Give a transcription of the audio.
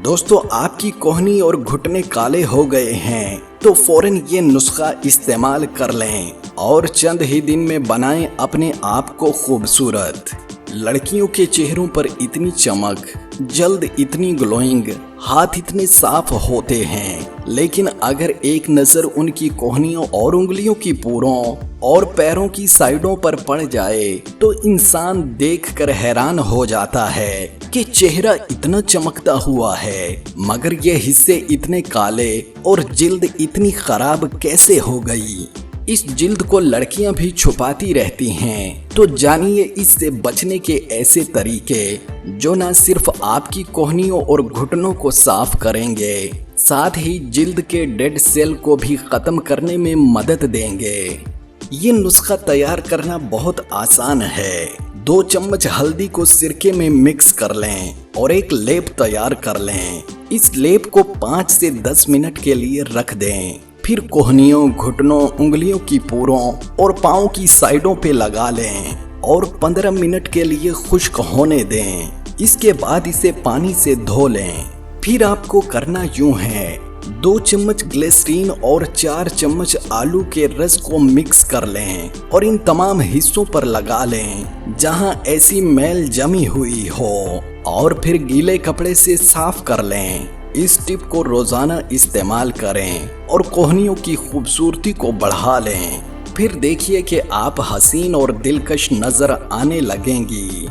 दोस्तों, आपकी कोहनी और घुटने काले हो गए हैं तो फौरन ये नुस्खा इस्तेमाल कर लें और चंद ही दिन में बनाएं अपने आप को खूबसूरत। लड़कियों के चेहरों पर इतनी चमक, जल्द इतनी ग्लोइंग, हाथ इतने साफ होते हैं, लेकिन अगर एक नजर उनकी कोहनियों और उंगलियों की पूरों और पैरों की साइडों पर पड़ जाए तो इंसान देखकर हैरान हो जाता है कि चेहरा इतना चमकता हुआ है, मगर ये हिस्से इतने काले और जिल्द इतनी खराब कैसे हो गई। इस जिल्द को लड़कियां भी छुपाती रहती हैं, तो जानिए इससे बचने के ऐसे तरीके जो न सिर्फ आपकी कोहनियों और घुटनों को साफ करेंगे, साथ ही जिल्द के डेड सेल को भी खत्म करने में मदद देंगे। ये नुस्खा तैयार करना बहुत आसान है। 2 चम्मच हल्दी को सिरके में मिक्स कर लें और एक लेप तैयार कर लें। इस लेप को 5 से 10 मिनट के लिए रख दें। फिर कोहनियों, घुटनों, उंगलियों की पूरों और पाँव की साइडों पे लगा लें और 15 मिनट के लिए खुश्क होने दें। इसके बाद इसे पानी से धो लें। फिर आपको करना यूं है, 2 चम्मच ग्लिसरीन और 4 चम्मच आलू के रस को मिक्स कर लें और इन तमाम हिस्सों पर लगा लें जहां ऐसी मैल जमी हुई हो, और फिर गीले कपड़े से साफ कर लें। इस टिप को रोजाना इस्तेमाल करें और कोहनियों की खूबसूरती को बढ़ा लें। फिर देखिए कि आप हसीन और दिलकश नजर आने लगेंगी।